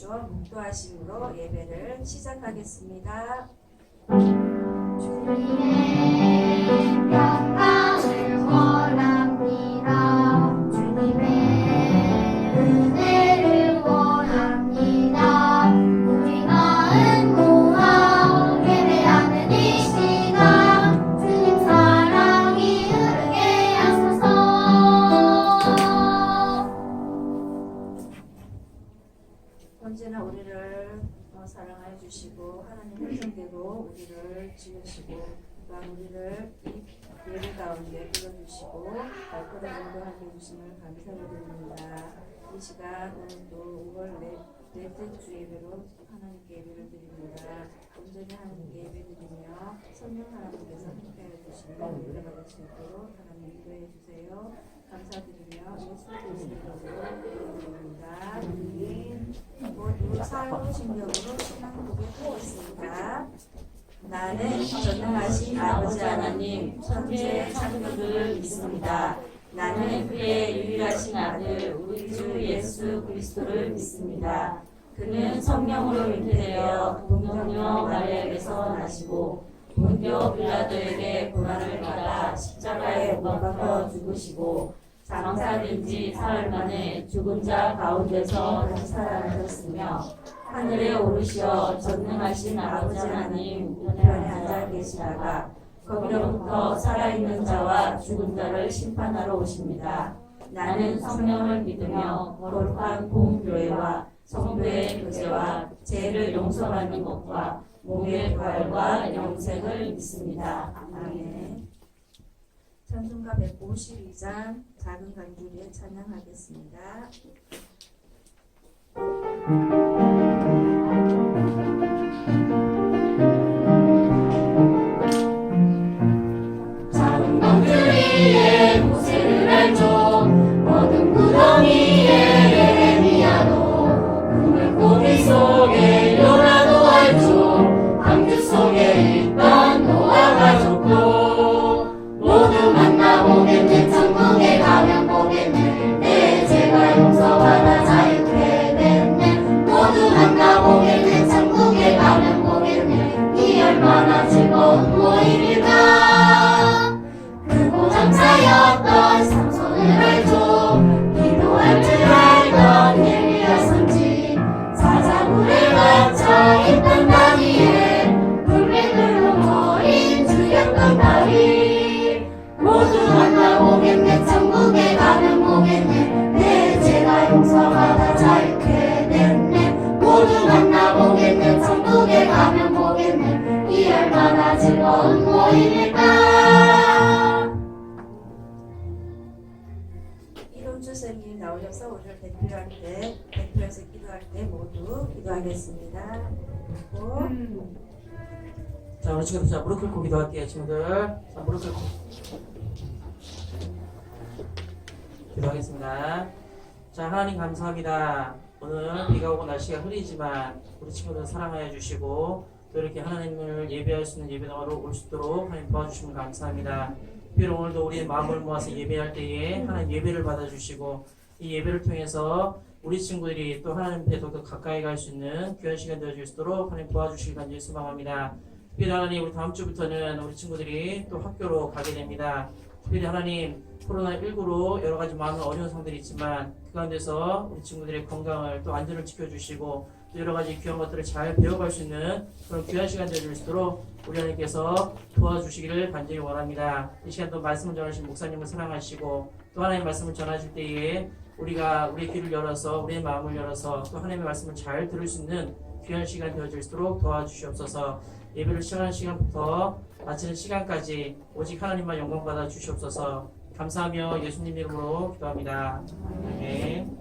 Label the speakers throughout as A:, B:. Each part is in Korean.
A: 주어 묵도하심으로 예배를 시작하겠습니다.
B: 주님의 평강을 원합니다. 주님의 은혜를 원합니다. 우리 마음 모아 예배하는 이 시간 주님 사랑이 흐르게 하소서.
A: 언제나 우리를 사랑하여 주시고 하나님 형상대로 우리를 지으시고 또한 우리를 이 예배 가운데 불러주시고 발걸음 인도하게 해주심을 감사드립니다. 이 시간 오늘 또 5월 넷째 주 예배로 하나님께 예배를 드립니다. 온전히 하나님께 예배 드리며 성령 하나님께서 함께하여 주시는 예배 받을 수 있도록 하나님 인도해 주세요. 감사드리며 예수 그리스도의 이름으로 기도드립니다. 모두 사용신경으로 신앙 고백하겠습니다. 나는 전능하신 아버지 하나님 천지의 창조주를 믿습니다. 나는 그의 유일하신 아들 우리 주 예수 그리스도를 믿습니다. 그는 성령으로 잉태되어 동정녀 마리아에게서 나시고 본디오 빌라도에게 고난을 받아 십자가에 못 박혀 죽으시고 장사된 지 사흘 만에 죽은 자 가운데서 다시 살아나셨으며 하늘에 오르시어 전능하신 아버지 하나님 우편에 앉아 계시다가 거기로부터 살아있는 자와 죽은 자를 심판하러 오십니다. 나는 성령을 믿으며 거룩한 공교회와 성도의 교제와 죄를 용서받는 것과 몸의 부활과 영생을 믿습니다. 아멘. 찬송가 152장 작은 간주리에 찬양하겠습니다.
B: 작은 간주리에 모세를 알죠. 어둠 구덩이에 예레미야도 꿈을 꾸기 속에 요나도 알죠. 방주 속에 있던 노아 가족도 모두 만나보겠네. 천국에 가면 보겠네. 내 죄가 용서받아 자유케 됐네. 모두 만나보겠네. 천국에 가면 보겠네. 이 얼마나 즐거운 모임일까. 크고 장사였던 삼손을 알죠. 기도할 줄 알던 엘리야 선지 사자굴에 갇혀 있던 다니엘 불빛으로 모인 주였던 다윗 모두 만나보겠네. 천국에 가면 보겠네. 내 죄가 용서받아 자유케 됐네. 모두 만나보겠네. 천국에 가면 보겠네. 이 얼마나 즐거운 모임일까.
A: 이론주 선생님 나오셔서 우리를 대표해서 기도할 때 모두 기도하겠습니다. 그리고
C: 자, 우리 친구들, 자, 무릎 꿇고 기도할게요, 친구들. 자, 무릎 꿇고. 기도하겠습니다. 자, 하나님 감사합니다. 오늘 비가 오고 날씨가 흐리지만 우리 친구들 사랑하여 주시고 또 이렇게 하나님을 예배할 수 있는 예배당으로 올 수 있도록 하나님 도와주시면 감사합니다. 특별히 오늘도 우리의 마음을 모아서 예배할 때에 하나님 예배를 받아주시고 이 예배를 통해서 우리 친구들이 또 하나님 앞에 더 가까이 갈 수 있는 귀한 시간 되어줄 수 있도록 하나님 도와주시길 간절히 소망합니다. 특별히 하나님 우리 다음 주부터는 우리 친구들이 또 학교로 가게 됩니다. 특별히 하나님 코로나19로 여러 가지 많은 어려운 상황들이 있지만 그 가운데서 우리 친구들의 건강을 또 안전을 지켜주시고 또 여러 가지 귀한 것들을 잘 배워갈 수 있는 그런 귀한 시간 되어줄 수 있도록 우리 하나님께서 도와주시기를 간절히 원합니다. 이 시간도 말씀을 전하신 목사님을 사랑하시고 또 하나님의 말씀을 전하실 때에 우리가 우리의 귀를 열어서 우리의 마음을 열어서 또 하나님의 말씀을 잘 들을 수 있는 귀한 시간 되어줄 수 있도록 도와주시옵소서. 예배를 시작하는 시간부터 마치는 시간까지 오직 하나님만 영광 받아 주시옵소서. 감사하며 예수님 이름으로 기도합니다. 아멘.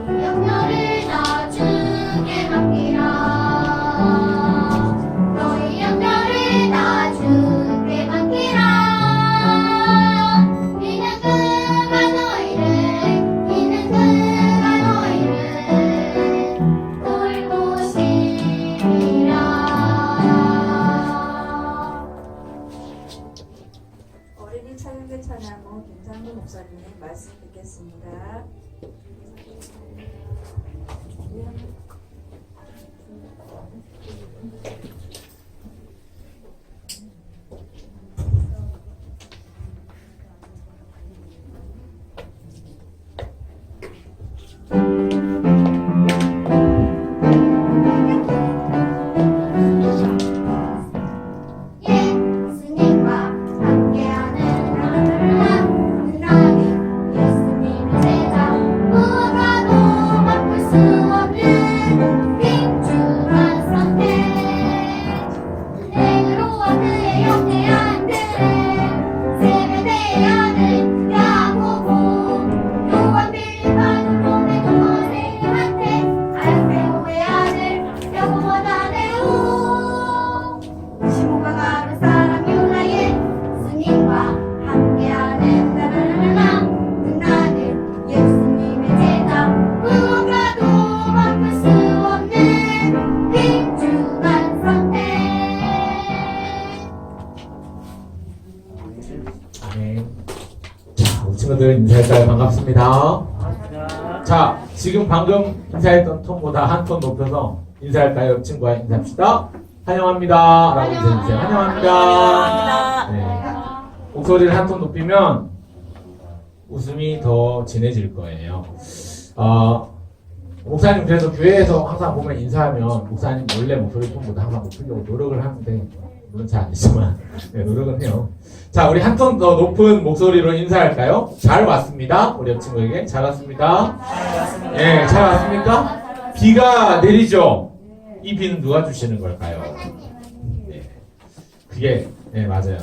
B: 영녀를 다 주께 맡기라. 너희 영녀를 다 주께 맡기라. 이는 그가 너희를 돌보시리라.
A: 어린이 찬양대 찬양 후 김상구 목사님의 말씀 듣겠습니다.
B: 예수님과 함께하는 나는 예수님의 제자 무엇과도 바꿀 수 없는 빈중한 선택 은행으로와 그의 영대한 들 세베대의 아들 야고보 요한 빌립 바누로의 도마세한테 알페오의 아들 야고보 다네오 시몬과 가는 사람 유다 예수님과 함께하는 나나나나 나는 예수님의 제자 무엇과도 바꿀 수 없는 빈중한 선택
D: 네. 자, 우리 친구들 인사할까요? 반갑습니다. 자, 지금 방금 인사했던 톤보다 한 톤 높여서 인사할까요? 친구와 인사합시다. 환영합니다. 라고 인사해주세요. 환영합니다. 네. 목소리를 한 톤 높이면 웃음이 더 진해질 거예요. 목사님 그래서 교회에서 항상 보면 인사하면 목사님 원래 목소리 톤보다 항상 높이려고 노력을 하는데 물론 잘 안 되지만 네, 노력은 해요. 자, 우리 한 톤 더 높은 목소리로 인사할까요? 잘 왔습니다. 우리 옆 친구에게 잘 왔습니다. 예, 잘 왔습니까? 비가 내리죠. 이 비는 누가 주시는 걸까요? 네, 그게 네 맞아요.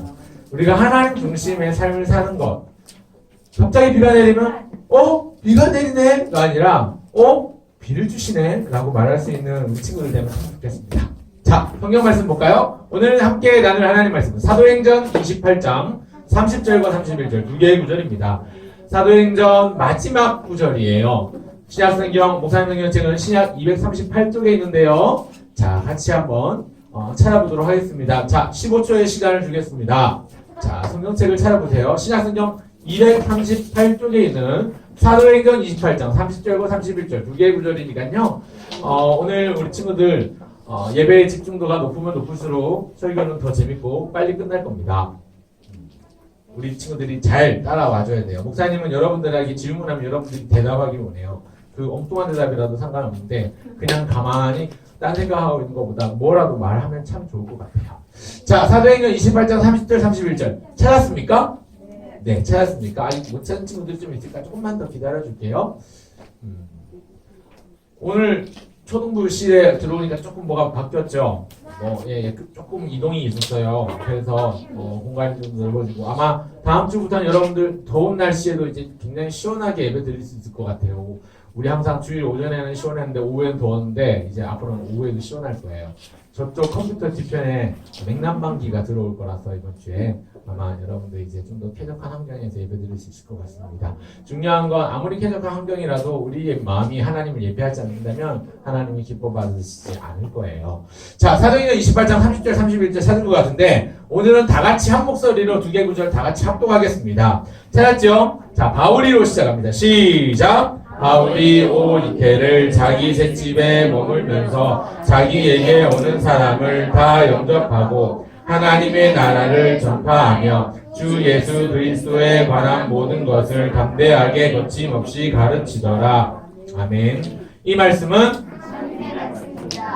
D: 우리가 하나님 중심의 삶을 사는 것. 갑자기 비가 내리면 비가 내리네가 아니라 비를 주시네 라고 말할 수 있는 우리 친구들 되면 참 좋겠습니다. 자, 성경 말씀 볼까요? 오늘 함께 나눌 하나님 말씀은 사도행전 28장 30절과 31절 두 개의 구절입니다. 사도행전 마지막 구절이에요. 신약성경 목사님 성경책은 신약 238쪽에 있는데요. 자, 같이 한번 찾아보도록 하겠습니다. 자, 15초의 시간을 주겠습니다. 자, 성경책을 찾아보세요. 신약성경 238쪽에 있는 사도행전 28장 30절과 31절 두 개의 구절이니까요. 오늘 우리 친구들 예배의 집중도가 높으면 높을수록 설교는 더 재밌고 빨리 끝날 겁니다. 우리 친구들이 잘 따라와줘야 돼요. 목사님은 여러분들에게 질문하면 여러분들이 대답하기 원해요. 그 엉뚱한 대답이라도 상관없는데 그냥 가만히 딴 생각하고 있는 것보다 뭐라도 말하면 참 좋을 것 같아요. 자, 사도행전 28장 30절 31절 찾았습니까? 네, 찾았습니까? 아직 못 찾은 친구들 좀 있으니까 조금만 더 기다려줄게요. 오늘 초등부실에 들어오니까 조금 뭐가 바뀌었죠? 조금 이동이 있었어요. 그래서 공간이 좀 넓어지고 아마 다음 주부터는 여러분들 더운 날씨에도 이제 굉장히 시원하게 예배 드릴 수 있을 것 같아요. 우리 항상 주일 오전에는 시원했는데 오후에는 더웠는데 이제 앞으로는 오후에도 시원할 거예요. 저쪽 컴퓨터 뒤편에 냉난방기가 들어올 거라서 이번 주에 아마 여러분들 이제 좀 더 쾌적한 환경에서 예배드릴 수 있을 것 같습니다. 중요한 건 아무리 쾌적한 환경이라도 우리의 마음이 하나님을 예배하지 않는다면 하나님이 기뻐 받으시지 않을 거예요. 자, 사도행전 28장 30절 31절 찾은 것 같은데 오늘은 다 같이 한 목소리로 두 개 구절 다 같이 합독하겠습니다. 찾았죠? 자, 바울이로 시작합니다. 시작! 바울이 온 이태를 자기 셋집에 머물면서 자기에게 오는 사람을 다 영접하고 하나님의 나라를 전파하며 주 예수 그리스도에 관한 모든 것을 담대하게 거침없이 가르치더라. 아멘. 이 말씀은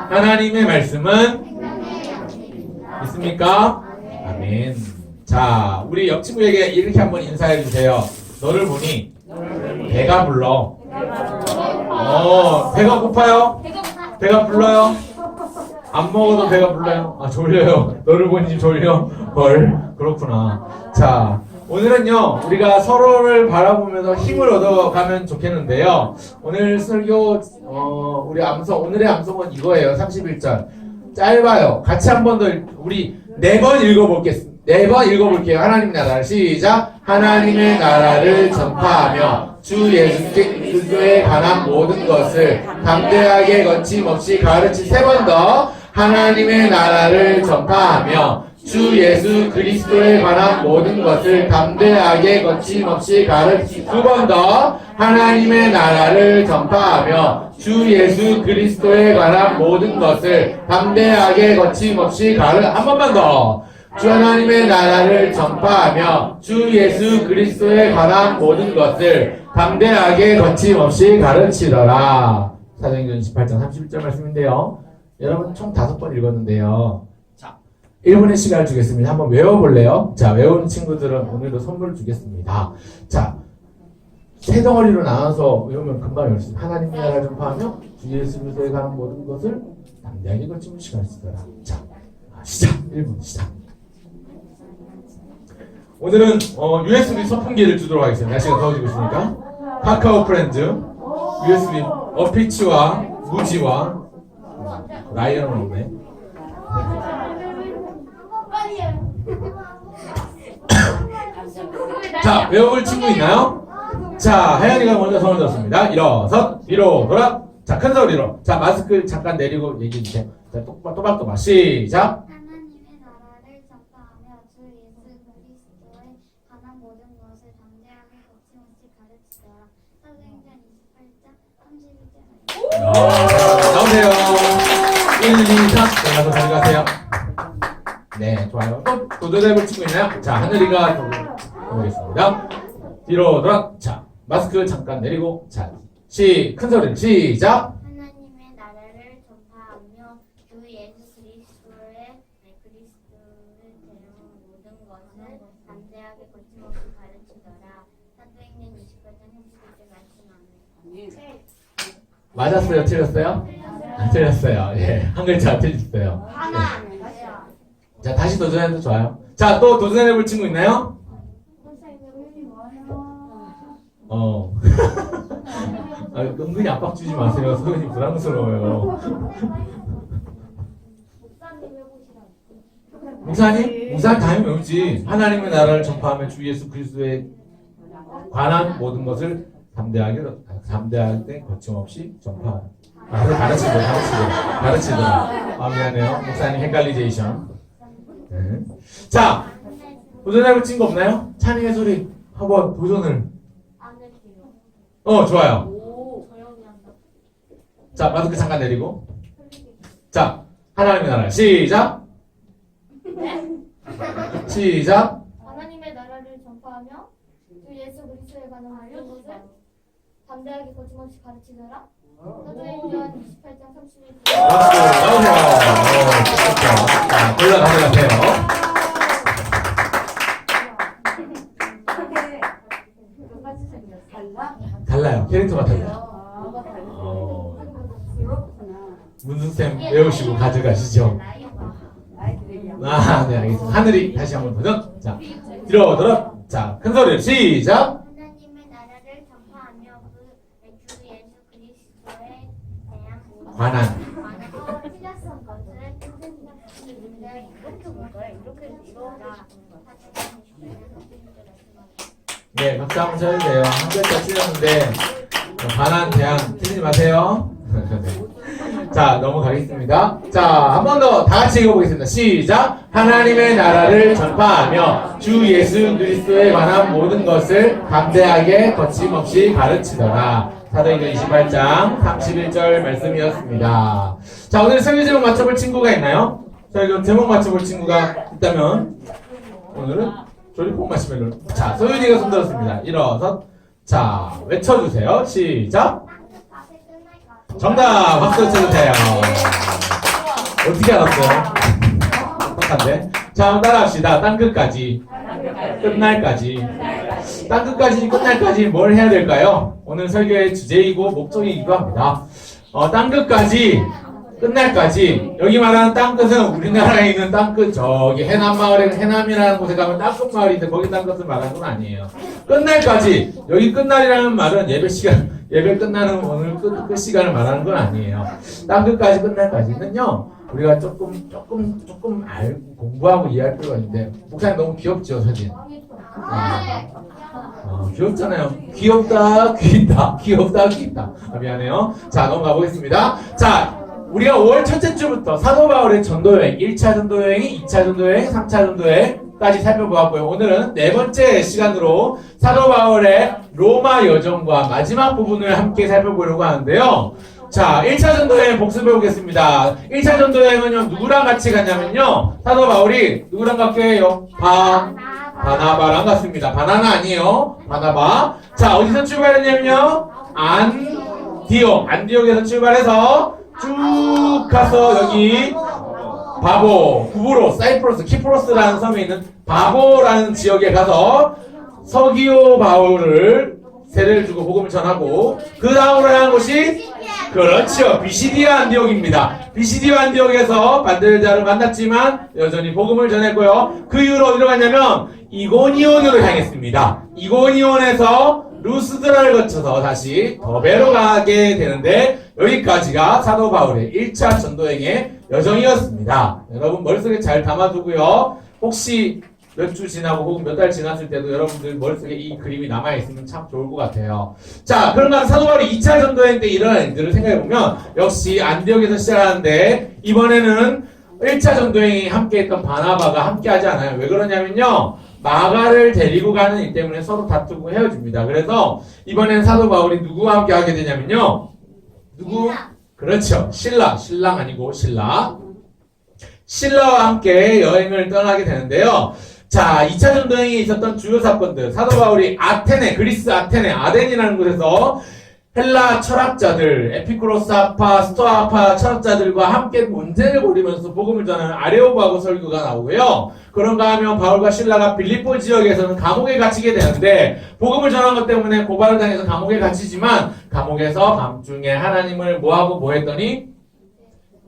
D: 하나님의 말씀은 있습니까? 아멘. 자, 우리 옆 친구에게 이렇게 한번 인사해 주세요. 너를 보니 배가 불러. 배가 고파요? 배가 불러요? 안 먹어도 배가 불러요? 아, 졸려요. 너를 보니 졸려? 헐, 그렇구나. 자, 오늘은요, 우리가 서로를 바라보면서 힘을 얻어가면 좋겠는데요. 오늘 설교, 오늘의 암송은 이거예요. 31절. 짧아요. 같이 한 번 더, 우리 4번 읽어볼게요. 4번 읽어볼게요. 하나님 나라를 시작. 하나님의 나라를 전파하며 주 예수 그리스도에 관한 모든 것을 담대하게 거침없이 가르치 3번 더. 하나님의 나라를 전파하며 주 예수 그리스도에 관한 모든 것을 담대하게 거침없이 가르치. 두 번 더. 하나님의 나라를 전파하며 주 예수 그리스도에 관한 모든 것을 담대하게 거침없이 한 번만 더. 주 하나님의 나라를 전파하며 주 예수 그리스도에 관한 모든 것을 담대하게 거침없이 가르치더라. 사도행전 28장 31절 말씀인데요. 여러분 총 5번 읽었는데요. 자, 1분의 시간을 주겠습니다. 한번 외워볼래요? 자, 외우는 친구들은 오늘도 선물을 주겠습니다. 자, 세 덩어리로 나눠서 외우면 금방 외울 수 있어요. 하나님의 나라를 전파하며 주 예수 그리스도에 관한 모든 것을 담대하게 거침없이 가르치더라. 자, 시작. 1분 시작. 오늘은 USB 선풍기를 주도록 하겠습니다. 날씨가 더워지고 있으니까. 카카오 프렌즈, USB, 어피치와 무지와 라이언은 없네. 자, 외워볼 친구 있나요? 자, 하연이가 먼저 손을 들었습니다. 일어서, 뒤로 돌아. 자, 큰 소리로. 자, 마스크 잠깐 내리고 얘기해주세요. 자, 또박또박. 시작.
B: 하나님의 나라를 전파하며 주 예수 그리스도에 관한 모든 것을 담대하게 거침없이 가르치더라. 사도행전 28장 31절.
D: 나오세요. 1, 2, 3. 네, 가서 가져가세요. 네, 좋아요. 또 도전해볼 친구 있나요? 자, 하늘이가 보겠습니다. 뒤로 돌아. 자, 마스크 잠깐 내리고. 자, 큰 소리로 시작.
B: 하나님의 나라를 전파하며 주 예수 그리스도를 대하는 모든 것을 담대하게 거침없이 가르치더라. 사도행전 28장 31절 말씀 아멘.
D: 맞았어요? 틀렸어요? 틀렸어요. 예, 한 글자 틀렸어요.
B: 하나.
D: 자, 다시 도전해도 좋아요. 자, 또 도전해볼 친구 있나요? 아, 은근히 압박 주지 마세요. 소연이 부담스러워요. 목사님 당연히 외우지. 하나님의 나라를 전파하며 주 예수 그리스도에 관한 모든 것을 담대하게 거침없이 전파하라. 가르치더라. 아, 미안해요. 목사님 헷갈리제이션. 네. 자, 도전해볼 친구 없나요? 찬이의 소리 한번 도전을. 좋아요. 자, 마스크 잠깐 내리고. 자, 하나님의 나라 시작. 시작.
B: 하나님의 나라를 전파하며 주 예수 그리스도에 관한 모든 것을 담대하게 거침없이 가르치더라. 사도행전 28장 31절.
D: 박수 나오세요. 좋죠. 자, 골라 가져가세요.
A: 똑같이 생겼어. 달라?
D: 달라요. 캐릭터가 달라요. 문수쌤 외우시고 가져가시죠. 아, 네, 알겠습니다. 하늘이 다시 한번 도전. 자, 뒤로 돌아. 자, 큰 소리로 시작.
B: 하나님의 나라를 전파하며 주 예수 그리스도에 대한 모든
D: 관한.
B: 틀렸던 것을
D: 네, 박수 한번 쳐주세요. 한 글자 틀렸는데 관한 대안 틀리지 마세요. 자, 넘어가겠습니다. 자, 한 번 더 다 같이 읽어보겠습니다. 시작. 하나님의 나라를 전파하며 주 예수 그리스도에 관한 모든 것을 담대하게 거침없이 가르치더라. 사도행전 28장 31절 말씀이었습니다. 자, 오늘 설교 제목 맞춰볼 친구가 있나요? 자, 이거 제목 맞춰볼 친구가 있다면 오늘은 조리퐁 마시멜로. 자, 소윤이가 손 들었습니다. 일어서 자, 외쳐주세요. 시작. 정답! 박수 쳐주세요. 어떻게 알았어요? 똑똑한데? 자, 한번 따라합시다. 땅끝까지. 끝날까지. 땅끝까지, 끝날까지 뭘 해야 될까요? 오늘 설교의 주제이고 목적이기도 합니다. 땅끝까지, 끝날까지. 여기 말하는 땅끝은 우리나라에 있는 땅끝, 저기 해남마을에, 해남이라는 곳에 가면 땅끝 마을인데 거기 땅끝을 말하는 건 아니에요. 끝날까지. 여기 끝날이라는 말은 예배 시간, 예배 끝나는 오늘 끝 시간을 말하는 건 아니에요. 땅끝까지 끝날까지는요, 우리가 조금 알고 공부하고 이해할 필요가 있는데, 목사님 너무 귀엽죠, 사진? 귀엽잖아요. 귀엽다, 귀엽다. 아, 미안해요. 자, 넘어가 보겠습니다. 자, 우리가 5월 첫째 주부터 사도 바울의 전도여행, 1차 전도여행이 2차 전도여행, 3차 전도여행까지 살펴보았고요. 오늘은 네 번째 시간으로 사도 바울의 로마 여정과 마지막 부분을 함께 살펴보려고 하는데요. 자, 1차 전도여행 복습해 보겠습니다. 1차 전도여행은요, 누구랑 같이 갔냐면요, 사도 바울이 누구랑 갔게요? 바나바랑 갔습니다. 바나나 아니에요. 바나바. 자, 어디서 출발했냐면요, 안디옥에서 출발해서 쭉 가서 여기 바보, 구브로스, 사이프러스, 키프로스라는 섬에 있는 바보라는 지역에 가서 서기오 바울을 세례를 주고 복음을 전하고, 그 다음으로 향한 곳이 그렇죠, 비시디아 안디옥입니다. 비시디아 안디옥에서 반대자를 만났지만 여전히 복음을 전했고요. 그 이후로 어디로 갔냐면 이고니온으로 향했습니다. 이고니온에서 루스드라를 거쳐서 다시 더베로 가게 되는데, 여기까지가 사도 바울의 1차 전도행의 여정이었습니다. 여러분 머릿속에 잘 담아두고요. 혹시 몇 주 지나고 혹은 몇 달 지났을 때도 여러분들 머릿속에 이 그림이 남아있으면 참 좋을 것 같아요. 자, 그러면 사도 바울이 2차 전도행 때 일어난 일들을 생각해보면 역시 안디옥에서 시작하는데, 이번에는 1차 전도행이 함께했던 바나바가 함께하지 않아요. 왜 그러냐면요, 마가를 데리고 가는 일 때문에 서로 다투고 헤어집니다. 그래서 이번엔 사도 바울이 누구와 함께 하게 되냐면요, 누구? 그렇죠, 신랑 아니고 신라와 함께 여행을 떠나게 되는데요. 자, 2차 전도행에 있었던 주요 사건들, 사도 바울이 그리스 아테네, 아덴이라는 곳에서 헬라 철학자들, 에피쿠로스파, 스토아파 철학자들과 함께 논쟁을 벌이면서 복음을 전하는 아레오바고 설교가 나오고요. 그런가 하면 바울과 신라가 빌립보 지역에서는 감옥에 갇히게 되는데, 복음을 전한 것 때문에 고발을 당해서 감옥에 갇히지만, 감옥에서 밤중에 하나님을 뭐했더니?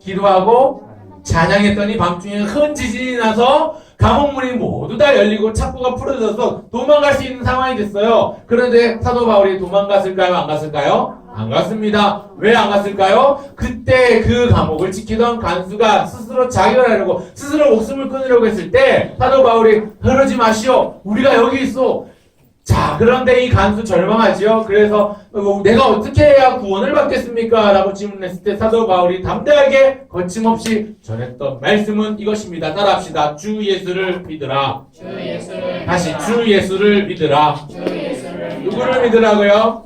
D: 기도하고 찬양했더니 밤중에 큰 지진이 나서 감옥문이 모두 다 열리고 창고가 풀어져서 도망갈 수 있는 상황이 됐어요. 그런데 사도 바울이 도망갔을까요? 안 갔을까요? 안 갔습니다. 왜 안 갔을까요? 그때 그 감옥을 지키던 간수가 스스로 자결하려고, 스스로 목숨을 끊으려고 했을 때 사도 바울이 그러지 마시오, 우리가 여기 있어. 자, 그런데 이 간수 절망하지요. 그래서 내가 어떻게 해야 구원을 받겠습니까? 라고 질문했을 때 사도 바울이 담대하게 거침없이 전했던 말씀은 이것입니다. 따라합시다. 주 예수를 믿으라. 다시 주 예수를 믿으라. 누구를 믿으라고요?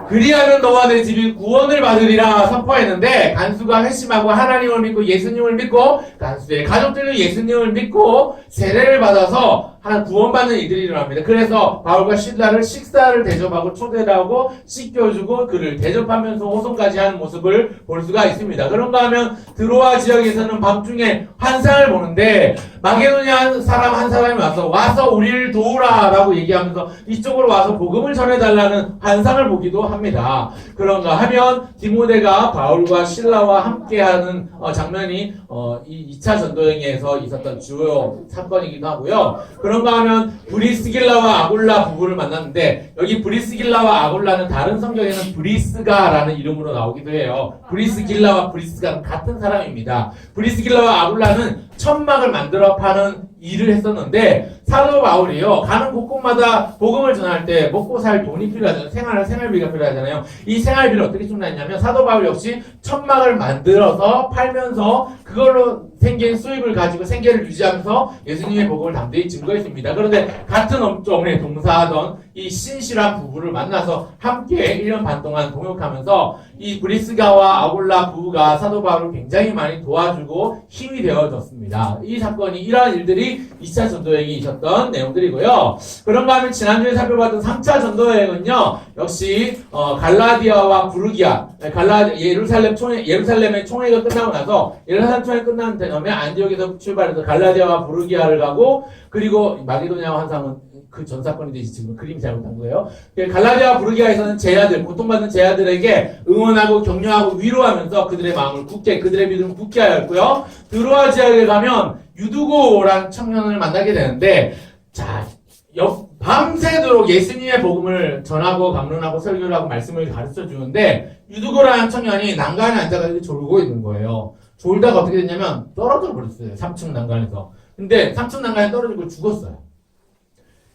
D: 그리하면 너와 내 집이 구원을 받으리라 선포했는데, 간수가 회심하고 하나님을 믿고 예수님을 믿고 간수의 가족들도 예수님을 믿고 세례를 받아서 하나 구원받는 이들이 일어납니다. 그래서 바울과 신라를 식사를 대접하고 초대를 하고 씻겨주고 그를 대접하면서 호송까지 하는 모습을 볼 수가 있습니다. 그런가 하면 드로아 지역에서는 밤중에 환상을 보는데, 마게도냐 사람 한 사람이 와서 우리를 도우라 라고 얘기하면서 이쪽으로 와서 복음을 전해달라는 환상을 보기도 합니다. 그런가 하면 디모데가 바울과 신라와 함께하는 장면이 이 2차 전도행에서 있었던 주요 사건이기도 하고요. 그런가 하면 브리스길라와 아굴라 부부를 만났는데, 여기 브리스길라와 아굴라는 다른 성경에는 브리스가라는 이름으로 나오기도 해요. 브리스길라와 브리스가는 같은 사람입니다. 브리스길라와 아굴라는 천막을 만들어 파는 일을 했었는데, 사도 바울이요, 가는 곳곳마다 복음을 전할 때 먹고 살 돈이 필요하잖아요. 생활비가 필요하잖아요. 이 생활비를 어떻게 충당했냐면, 사도 바울 역시 천막을 만들어서 팔면서 그걸로 생긴 수입을 가지고 생계를 유지하면서 예수님의 복음을 담대히 증거했습니다. 그런데 같은 업종에 종사하던 이 신실한 부부를 만나서 함께 1년 반 동안 동역하면서 이 브리스가와 아굴라 부부가 사도 바울을 굉장히 많이 도와주고 힘이 되어졌습니다. 이 사건이, 이러한 일들이 2차 전도여행이 있었던 내용들이고요. 그런가 하면 지난주에 살펴봤던 3차 전도여행은요, 역시 갈라디아와 부르기아, 예루살렘의 총회가 끝나고 나서, 예루살렘 총회 끝난 다음에 안디옥에서 출발해서 갈라디아와 부르기아를 가고, 그리고 마게도냐 환상은 그 전 사건이 되지, 지금 그림이 잘못한 거예요. 갈라디아와 부르기아에서는 고통받는 제자들에게 응원하고 격려하고 위로하면서 그들의 마음을 그들의 믿음을 굳게 하였고요. 드로아 지역에 가면 유두고라는 청년을 만나게 되는데, 자, 밤새도록 예수님의 복음을 전하고 강론하고 설교를 하고 말씀을 가르쳐 주는데, 유두고라는 청년이 난간에 앉아가지고 졸고 있는 거예요. 졸다가 어떻게 됐냐면 떨어져 버렸어요. 3층 난간에서. 근데 3층 난간에 떨어지고 죽었어요.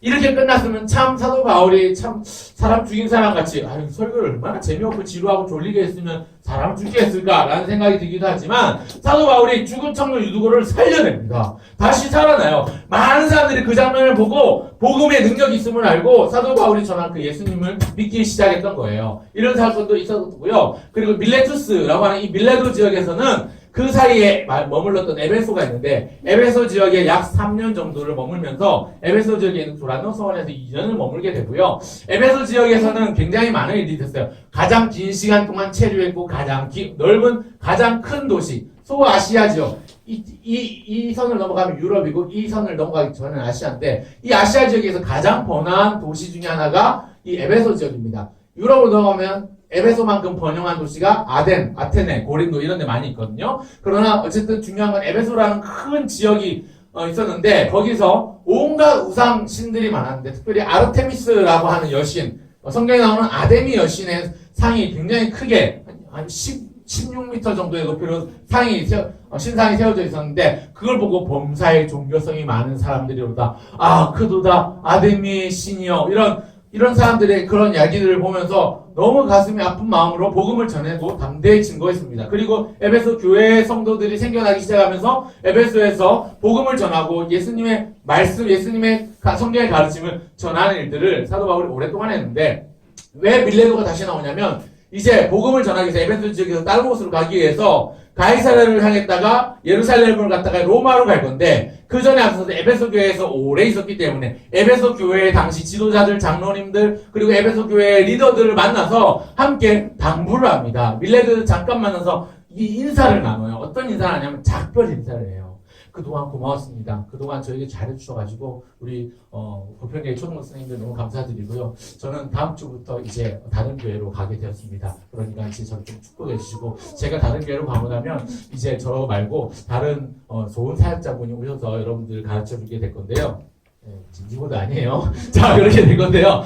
D: 이렇게 끝났으면 참 사도 바울이 참 사람 죽인 사람 같이 아유 설교를 얼마나 재미없고 지루하고 졸리게 했으면 사람 죽게 했을까라는 생각이 들기도 하지만 사도 바울이 죽은 청년 유두고를 살려냅니다. 다시 살아나요. 많은 사람들이 그 장면을 보고 복음의 능력이 있음을 알고 사도 바울이 전한 그 예수님을 믿기 시작했던 거예요. 이런 사건도 있었고요. 그리고 밀레투스라고 하는 이 밀레도 지역에서는 그 사이에 머물렀던 에베소가 있는데 에베소 지역에 약 3년 정도를 머물면서 에베소 지역에 있는 도란노 서원에서 2년을 머물게 되고요. 에베소 지역에서는 굉장히 많은 일이 있었어요. 가장 긴 시간 동안 체류했고 가장 넓은 가장 큰 도시 소아시아 지역 이 선을 넘어가면 유럽이고 이 선을 넘어가기 전에는 아시아인데 이 아시아 지역에서 가장 번화한 도시 중에 하나가 이 에베소 지역입니다. 유럽으로 넘어가면 에베소만큼 번영한 도시가 아테네, 고린도 이런 데 많이 있거든요. 그러나 어쨌든 중요한 건 에베소라는 큰 지역이 있었는데 거기서 온갖 우상 신들이 많았는데 특별히 아르테미스라고 하는 여신, 성경에 나오는 아데미 여신의 상이 굉장히 크게 한 16m 정도의 높이로 신상이 세워져 있었는데 그걸 보고 범사에 종교성이 많은 사람들이 오다 크도다 아데미의 신이여 이런 사람들의 그런 이야기들을 보면서 너무 가슴이 아픈 마음으로 복음을 전하고 담대히 증거했습니다. 그리고 에베소 교회의 성도들이 생겨나기 시작하면서 에베소에서 복음을 전하고 예수님의 말씀, 예수님의 성경의 가르침을 전하는 일들을 사도 바울이 오랫동안 했는데 왜 밀레도가 다시 나오냐면 이제 복음을 전하기 위해서 에베소 지역에서 다른 곳으로 가기 위해서 가이사랴를 향했다가 예루살렘을 갔다가 로마로 갈 건데 그 전에 앞서서 에베소 교회에서 오래 있었기 때문에 에베소 교회의 당시 지도자들, 장로님들 그리고 에베소 교회의 리더들을 만나서 함께 당부를 합니다. 밀레도 잠깐 만나서 이 인사를 나눠요. 어떤 인사를 하냐면 작별 인사를 해요. 그동안 고마웠습니다. 그동안 저에게 잘해주셔가지고 우리 보편교회 초등부 선생님들 너무 감사드리고요. 저는 다음 주부터 이제 다른 교회로 가게 되었습니다. 그러니까 이제 저를 좀 축복해 주시고 제가 다른 교회로 가고 나면 이제 저 말고 다른 좋은 사역자분이 오셔서 여러분들 가르쳐주게 될 건데요. 진지보도 아니에요. 자 그렇게 될 건데요.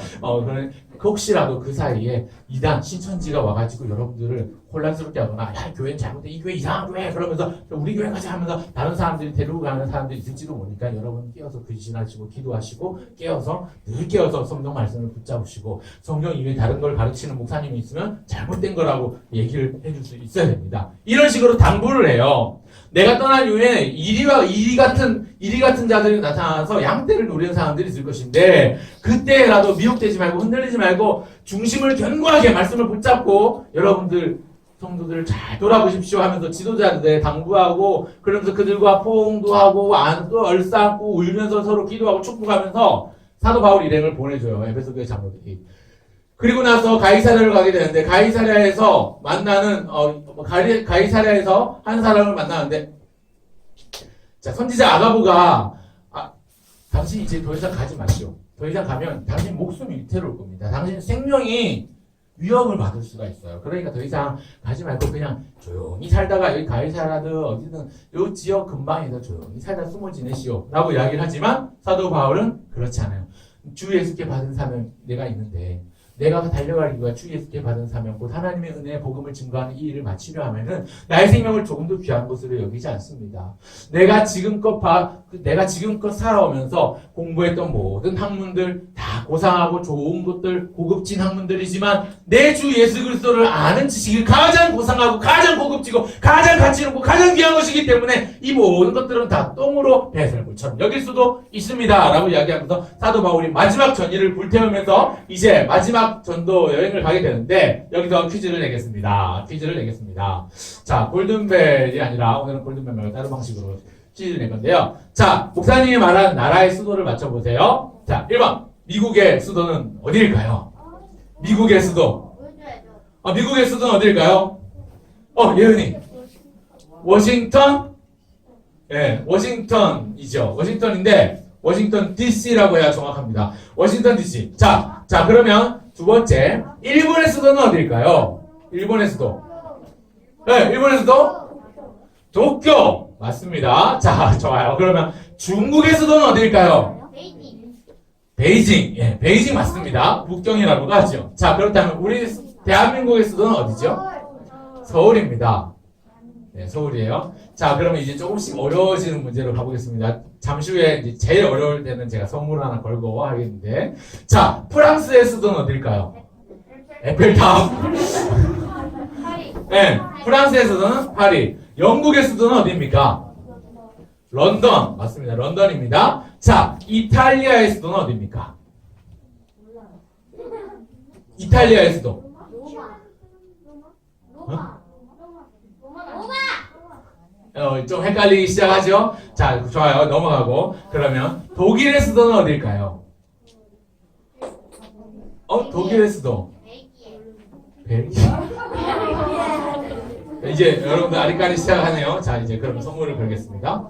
D: 혹시라도 그 사이에 이단 신천지가 와가지고 여러분들을 혼란스럽게 하거나 야 교회는 잘못돼 이 교회 이상한 교회 그러면서 우리 교회 가자 하면서 다른 사람들이 데리고 가는 사람들이 있을지도 모르니까 여러분 깨어서 근신하시고 기도하시고 늘 깨어서 성경 말씀을 붙잡으시고 성경 이외에 다른 걸 가르치는 목사님이 있으면 잘못된 거라고 얘기를 해줄 수 있어야 됩니다. 이런 식으로 당부를 해요. 내가 떠난 이후에 이리 같은 자들이 나타나서 양떼를 노리는 사람들이 있을 것인데 그때라도 미혹되지 말고 흔들리지 말고 중심을 견고하게 말씀을 붙잡고 여러분들 성도들을 잘 돌아보십시오 하면서 지도자들에 당부하고 그러면서 그들과 포옹도 하고 또 얼싸안고 울면서 서로 기도하고 축복하면서 사도 바울 일행을 보내줘요. 에베소 교회 장로들이. 그리고 나서 가이사랴를 가게 되는데 가이사랴에서 만나는 가이사랴에서 한 사람을 만나는데 자 선지자 아가보가 당신 이제 더 이상 가지 마시오. 더 이상 가면 당신 목숨이 위태로울 겁니다. 당신 생명이 위협을 받을 수가 있어요. 그러니까 더 이상 가지 말고 그냥 조용히 살다가 여기 가이사랴든 어디든 요 지역 근방에서 조용히 살다 숨어 지내시오 라고 이야기를 하지만 사도 바울은 그렇지 않아요. 주 예수께 받은 사명 내가 있는데 내가 달려갈 이유가 주 예수께 받은 사명 곧 하나님의 은혜의 복음을 증거하는 이 일을 마치려 하면은 나의 생명을 조금도 귀한 것으로 여기지 않습니다. 내가 지금껏 살아오면서 공부했던 모든 학문들 다 고상하고 좋은 것들 고급진 학문들이지만 내 주 예수 그리스도를 아는 지식이 가장 고상하고 가장 고급지고 가장 가치 있고 가장 귀한 것이기 때문에 이 모든 것들은 다 똥으로 배설물처럼 여길 수도 있습니다 라고 이야기하면서 사도 바울이 마지막 전의를 불태우면서 이제 마지막 전도 여행을 가게 되는데 여기서 퀴즈를 내겠습니다. 자 골든벨이 아니라 오늘은 골든벨 말고 다른 방식으로 퀴즈를 낼 건데요. 자 목사님이 말한 나라의 수도를 맞춰보세요. 자 1번 미국의 수도는 어디일까요? 미국의 수도. 미국의 수도는 어디일까요? 예은이. 워싱턴? 네, 워싱턴이죠. 워싱턴인데 워싱턴 DC라고 해야 정확합니다. 워싱턴 DC. 자 그러면 두 번째 일본의 수도는 어디일까요? 일본의 수도. 네, 일본의 수도? 도쿄. 맞습니다. 자, 좋아요. 그러면 중국의 수도는 어디일까요? 베이징. 예, 베이징 맞습니다. 북경이라고도 하죠. 자, 그렇다면 우리 대한민국의 수도는 어디죠? 서울입니다. 네, 서울이에요. 자, 그러면 이제 조금씩 어려워지는 문제로 가보겠습니다. 잠시 후에 이제 제일 어려울 때는 제가 선물 하나 걸고 하겠는데. 자, 프랑스의 수도는 어딜까요? 에펠탑.
B: 파리.
D: 네, 프랑스의 수도는 파리. 영국의 수도는 어디입니까? 런던. 맞습니다. 런던입니다. 자, 이탈리아의 수도는 어디입니까? 이탈리아의 수도. 좀 헷갈리기 시작하죠? 자, 좋아요. 넘어가고. 그러면 독일의 수도는 어딜까요? 독일의 수도. 벨기에. 이제 여러분들 아리까리 시작하네요. 자, 이제 그럼 선물을 걸겠습니다.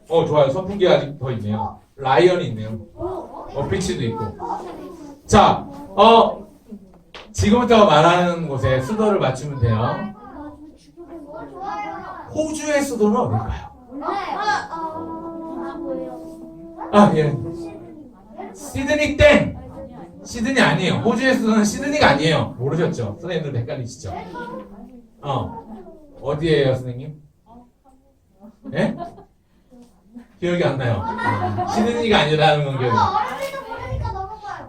D: 좋아요. 선풍기가 아직 더 있네요. 라이언이 있네요. 피치도 있고. 자, 지금부터 말하는 곳에 수도를 맞추면 돼요. 호주의 수도는 어딜까요? 예. 시드니 땡! 시드니 아니에요. 호주의 수도는 시드니가 아니에요. 모르셨죠? 선생님들도 헷갈리시죠? 어디에요, 선생님? 예? 기억이 안 나요. 시드니가 아니라는 건 기억이 나요.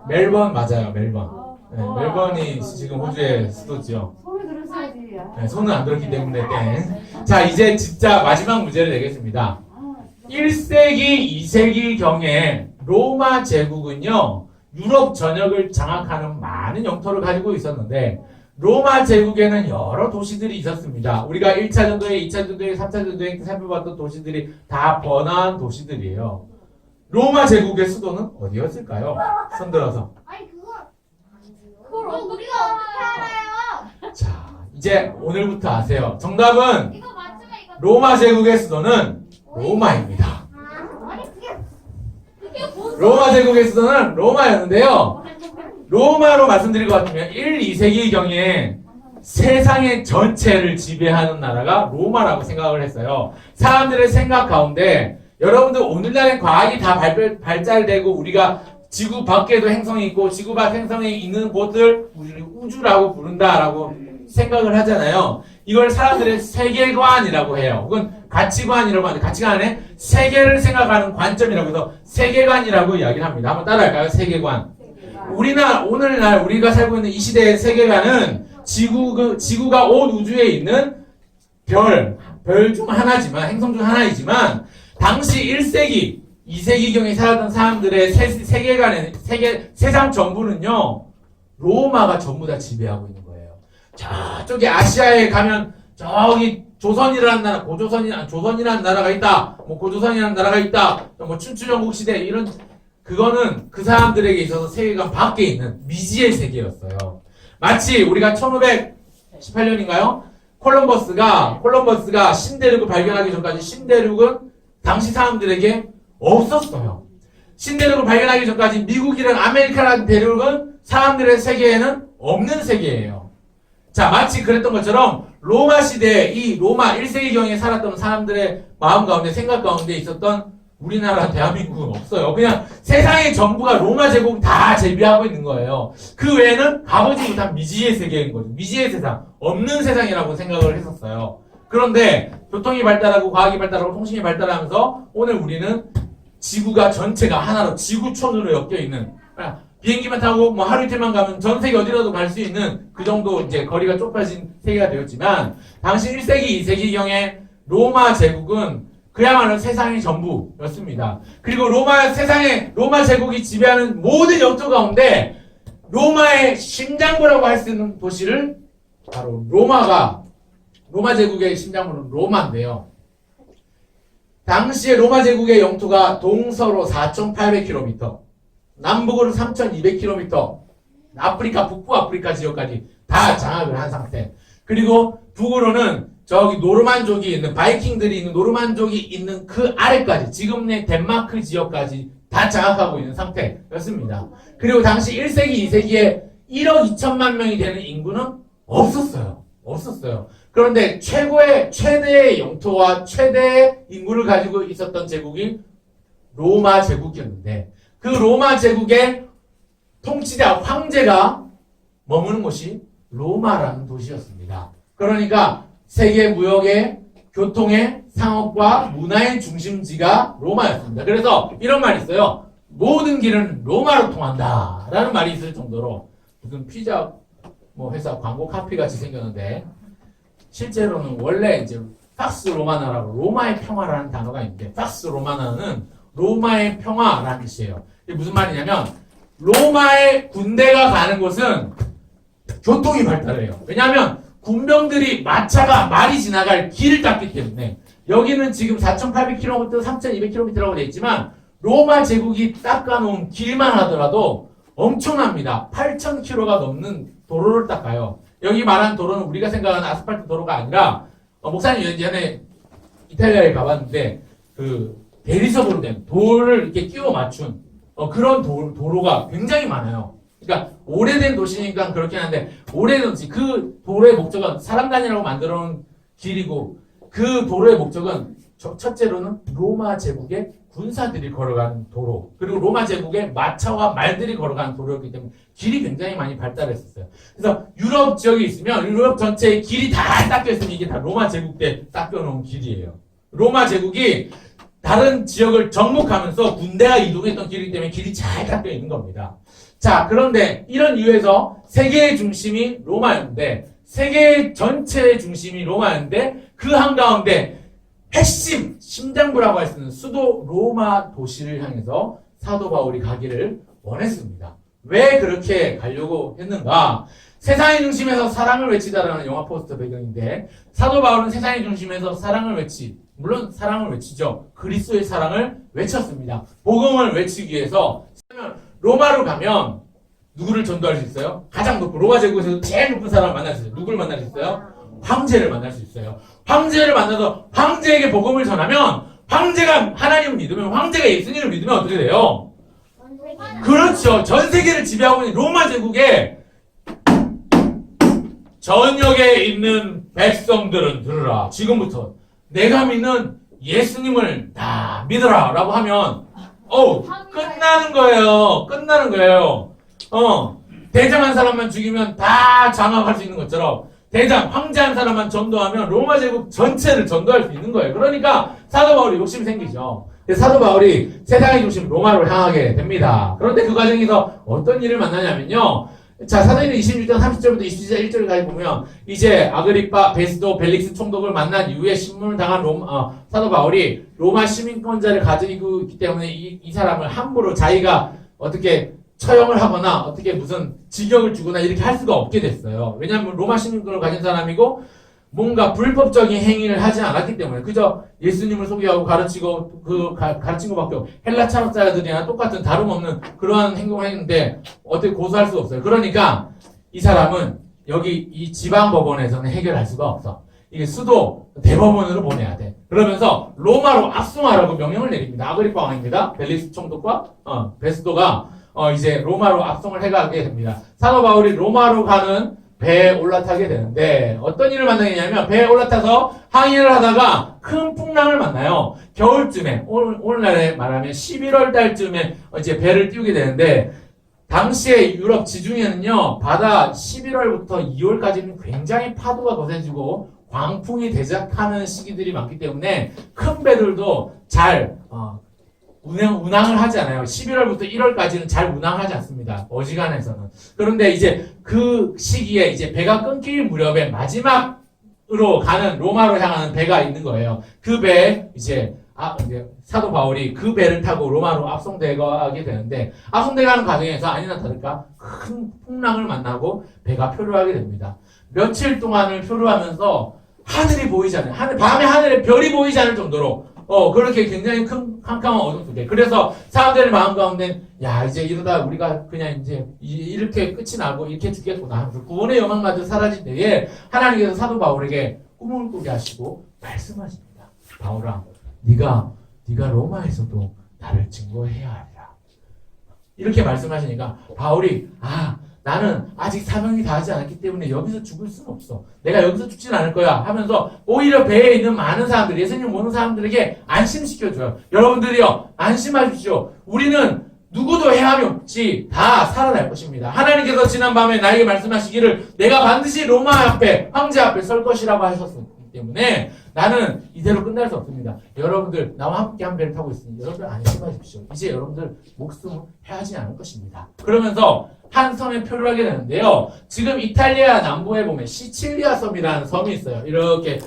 D: 멜번 맞아요, 멜번. 네, 멜번이 지금 호주의 수도죠.
A: 손을 들었어야지.
D: 네, 손은 안 들었기 때문에 땡. 자, 이제 진짜 마지막 문제를 내겠습니다. 1세기, 2세기 경에 로마 제국은요, 유럽 전역을 장악하는 많은 영토를 가지고 있었는데, 로마 제국에는 여러 도시들이 있었습니다. 우리가 1차 전도에, 2차 전도에, 3차 전도에 살펴봤던 도시들이 다 번화한 도시들이에요. 로마 제국의 수도는 어디였을까요? 손들어서.
B: 그걸 우리가 어떻게 알아요?
D: 자, 이제 오늘부터 아세요. 정답은
B: 이거 맞추면 이거.
D: 로마 제국의 수도는 로마입니다.
B: 아니 그게 뭔?
D: 로마 제국의 수도는 로마였는데요. 로마로 말씀드릴 것 같으면 1, 2세기 경에 세상의 전체를 지배하는 나라가 로마라고 생각을 했어요. 사람들의 생각 가운데 여러분들 오늘날의 과학이 다 발달되고 우리가 지구 밖에도 행성이 있고 지구 밖 행성에 있는 곳을 우주라고 부른다라고 생각을 하잖아요. 이걸 사람들의 세계관이라고 해요. 혹은 가치관이라고 하는데 가치관에 세계를 생각하는 관점이라고 해서 세계관이라고 이야기를 합니다. 한번 따라할까요? 세계관. 오늘날 우리가 살고 있는 이 시대의 세계관은 지구가 온 우주에 있는 별 중 하나지만 행성 중 하나이지만 당시 1세기 2세기경에 살았던 사람들의 세계관의 세상 전부는요 로마가 전부 다 지배하고 있는 거예요. 저쪽에 아시아에 가면 저기 조선이라는 나라, 조선이라는 나라가 있다. 뭐 고조선이라는 나라가 있다. 뭐 춘추전국 시대 이런 그거는 그 사람들에게 있어서 세계관 밖에 있는 미지의 세계였어요. 마치 우리가 1518년인가요? 콜럼버스가 신대륙을 발견하기 전까지 신대륙은 당시 사람들에게 없었어요. 신대륙을 발견하기 전까지 미국이랑 아메리카라는 대륙은 사람들의 세계에는 없는 세계예요. 자, 마치 그랬던 것처럼 로마 시대에 이 로마 1세기경에 살았던 사람들의 마음 가운데 생각 가운데 있었던 우리나라 대한민국은 없어요. 그냥 세상의 전부가 로마 제국 다 제비하고 있는 거예요. 그 외에는 가보지 못한 미지의 세계인 거죠. 미지의 세상, 없는 세상이라고 생각을 했었어요. 그런데 교통이 발달하고 과학이 발달하고 통신이 발달하면서 오늘 우리는 지구가 전체가 하나로 지구촌으로 엮여 있는 비행기만 타고 뭐 하루 이틀만 가면 전 세계 어디라도 갈 수 있는 그 정도 이제 거리가 좁아진 세계가 되었지만 당시 1세기, 2세기경에 로마 제국은 그야말로 세상의 전부였습니다. 그리고 로마 제국이 지배하는 모든 영토 가운데 로마의 심장부라고 할 수 있는 도시를 바로 로마 제국의 심장부는 로마인데요. 당시에 로마 제국의 영토가 동서로 4,800km, 남북으로 3,200km, 북부 아프리카 지역까지 다 장악을 한 상태. 그리고 북으로는 저기 노르만족이 있는 바이킹들이 있는 노르만족이 있는 그 아래까지 지금의 덴마크 지역까지 다 장악하고 있는 상태였습니다. 그리고 당시 1세기, 2세기에 1억 2천만 명이 되는 인구는 없었어요. 그런데 최대의 영토와 최대의 인구를 가지고 있었던 제국이 로마 제국이었는데 그 로마 제국의 통치자 황제가 머무는 곳이 로마라는 도시였습니다. 그러니까 세계 무역의 교통의 상업과 문화의 중심지가 로마였습니다. 그래서 이런 말이 있어요. 모든 길은 로마로 통한다 라는 말이 있을 정도로 무슨 피자 회사 광고 카피 같이 생겼는데 실제로는 원래 이제 팍스 로마나라고 로마의 평화라는 단어가 있는데 팍스 로마나는 로마의 평화라는 뜻이에요. 이게 무슨 말이냐면 로마의 군대가 가는 곳은 교통이 발달해요. 왜냐하면 군병들이 마차가 말이 지나갈 길을 닦기 때문에 여기는 지금 4,800km, 3,200km라고 되어 있지만 로마 제국이 닦아놓은 길만 하더라도 엄청납니다. 8,000km가 넘는 도로를 닦아요. 여기 말하는 도로는 우리가 생각하는 아스팔트 도로가 아니라 목사님 예전에 이탈리아에 가봤는데 그 대리석으로 된 돌을 이렇게 끼워 맞춘 그런 도로가 굉장히 많아요. 그러니까 오래된 도시니까 그렇긴 한데 오래된 도시 그 도로의 목적은 사람 다니라고 만들어 놓은 길이고 그 도로의 목적은 첫째로는 로마 제국의 군사들이 걸어가는 도로 그리고 로마 제국의 마차와 말들이 걸어가는 도로였기 때문에 길이 굉장히 많이 발달했었어요. 그래서 유럽 지역에 있으면 유럽 전체의 길이 다 닦여 있으면 이게 다 로마 제국 때 닦여놓은 길이에요. 로마 제국이 다른 지역을 정복하면서 군대가 이동했던 길이기 때문에 길이 잘 닦여 있는 겁니다. 자, 그런데 이런 이유에서 세계의 중심이 로마였는데 세계 전체의 중심이 로마였는데 그 한가운데 핵심, 심장부라고 할 수 있는 수도 로마 도시를 향해서 사도 바울이 가기를 원했습니다. 왜 그렇게 가려고 했는가? 세상의 중심에서 사랑을 외치다라는 영화 포스터 배경인데 사도 바울은 세상의 중심에서 사랑을 물론 사랑을 외치죠. 그리스도의 사랑을 외쳤습니다. 복음을 외치기 위해서 로마로 가면 누구를 전도할 수 있어요? 가장 높은 로마 제국에서 제일 높은 사람을 만날 수 있어요. 누구를 만날 수 있어요? 황제를 만날 수 있어요. 황제를 만나서 황제에게 복음을 전하면 황제가 하나님을 믿으면 황제가 예수님을 믿으면 어떻게 돼요? 그렇죠. 전 세계를 지배하고 있는 로마 제국의 전역에 있는 백성들은 들으라. 지금부터 내가 믿는 예수님을 다 믿어라 라고 하면 끝나는 거예요. 끝나는 거예요. 대장 한 사람만 죽이면 다 장악할 수 있는 것처럼 대장, 황제 한 사람만 전도하면 로마 제국 전체를 전도할 수 있는 거예요. 그러니까 사도 바울이 욕심이 생기죠. 사도 바울이 세상의 중심 로마로 향하게 됩니다. 그런데 그 과정에서 어떤 일을 만나냐면요. 자, 사도행전 26장 30절부터 27절까지 보면 이제 아그리파, 베스도, 벨릭스 총독을 만난 이후에 신문을 당한 사도 바울이 로마 시민권자를 가지고 있기 때문에 이 사람을 함부로 자기가 어떻게 처형을 하거나 어떻게 무슨 징역을 주거나 이렇게 할 수가 없게 됐어요. 왜냐하면 로마 시민권을 가진 사람이고 뭔가 불법적인 행위를 하지 않았기 때문에 그저 예수님을 소개하고 가르치고 가르친 것밖에 없고 헬라 철학자들이나 똑같은 다름없는 그러한 행동을 했는데 어떻게 고소할 수가 없어요. 그러니까 이 사람은 여기 이 지방 법원에서는 해결할 수가 없어. 이게 수도 대법원으로 보내야 돼. 그러면서 로마로 압송하라고 명령을 내립니다. 아그리파 왕입니다. 벨리스 총독과 베스도가 이제 로마로 압송을 해가게 됩니다. 사도 바울이 로마로 가는 배에 올라타게 되는데 어떤 일을 만나겠냐면 배에 올라타서 항해를 하다가 큰 풍랑을 만나요. 겨울쯤에 오늘날에 말하면 11월 달쯤에 이제 배를 띄우게 되는데 당시에 유럽 지중해는요 바다 11월부터 2월까지는 굉장히 파도가 거세지고 광풍이 대작하는 시기들이 많기 때문에 큰 배들도 잘 운항을 하지 않아요. 11월부터 1월까지는 잘 운항하지 않습니다. 어지간해서는. 그런데 이제 그 시기에 이제 배가 끊길 무렵에 마지막으로 가는 로마로 향하는 배가 있는 거예요. 그 배에 이제 사도 바울이 그 배를 타고 로마로 압송되게 되는데 압송되가는 과정에서 아니나 다를까 큰 풍랑을 만나고 배가 표류하게 됩니다. 며칠 동안을 표류하면서 하늘이 보이지 않아요. 밤에 하늘에 별이 보이지 않을 정도로 그렇게 굉장히 캄캄한 어둠 속에. 그래서 사람들의 마음 가운데, 야, 이제 이러다 우리가 그냥 이제 이렇게 끝이 나고 이렇게 죽겠구나 하면서 구원의 영광마저 사라질 때에 하나님께서 사도 바울에게 꿈을 꾸게 하시고 말씀하십니다. 바울아, 네가 로마에서도 나를 증거해야 하리라. 이렇게 말씀하시니까 바울이, 나는 아직 사명이 다하지 않았기 때문에 여기서 죽을 수는 없어. 내가 여기서 죽진 않을 거야 하면서 오히려 배에 있는 많은 사람들, 예수님 모르는 사람들에게 안심시켜줘요. 여러분들이요, 안심하십시오. 우리는 누구도 해함이 없지 다 살아날 것입니다. 하나님께서 지난밤에 나에게 말씀하시기를 내가 반드시 로마 앞에, 황제 앞에 설 것이라고 하셨습니다. 때문에 나는 이대로 끝날 수 없습니다. 여러분들 나와 함께 한 배를 타고 있으니 여러분들 안심하십시오. 이제 여러분들 목숨을 해하지 않을 것입니다. 그러면서 한 섬에 표류하게 되는데요. 지금 이탈리아 남부에 보면 시칠리아 섬이라는 섬이 있어요. 이렇게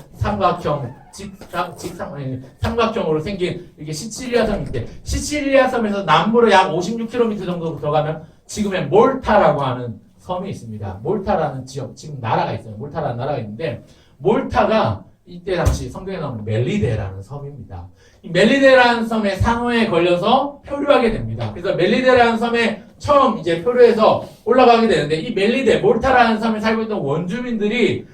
D: 삼각형으로 생긴 이게 시칠리아 섬인데 시칠리아 섬에서 남부로 약 56km 정도 들어가면 지금의 몰타라고 하는 섬이 있습니다. 몰타라는 지역, 지금 나라가 있어요. 몰타라는 나라가 있는데 몰타가 이때 당시 성경에 나오는 멜리데라는 섬입니다. 이 멜리데라는 섬의 상어에 걸려서 표류하게 됩니다. 그래서 멜리데라는 섬에 처음 이제 표류해서 올라가게 되는데 이 멜리데, 몰타라는 섬에 살고 있던 원주민들이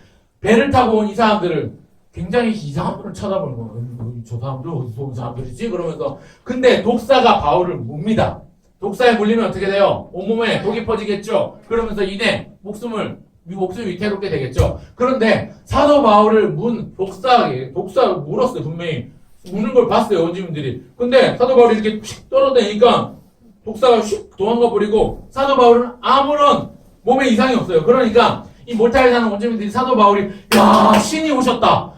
D: 배를 타고 온 이 사람들을 굉장히 이상한 분을 쳐다보는 거예요. 저 사람들 어디서 온 사람들이지? 그러면서 근데 독사가 바울을 묵니다. 독사에 물리면 어떻게 돼요? 온몸에 독이 퍼지겠죠? 그러면서 이내 목숨이 위태롭게 되겠죠? 그런데 사도 바울을 독사가 물었어요, 분명히. 무는 걸 봤어요, 원주민들이. 근데 사도 바울이 이렇게 휙 떨어대니까 독사가 휙 도망가 버리고 사도 바울은 아무런 몸에 이상이 없어요. 그러니까 이 몰타에 사는 원주민들이 사도 바울이 야, 신이 오셨다.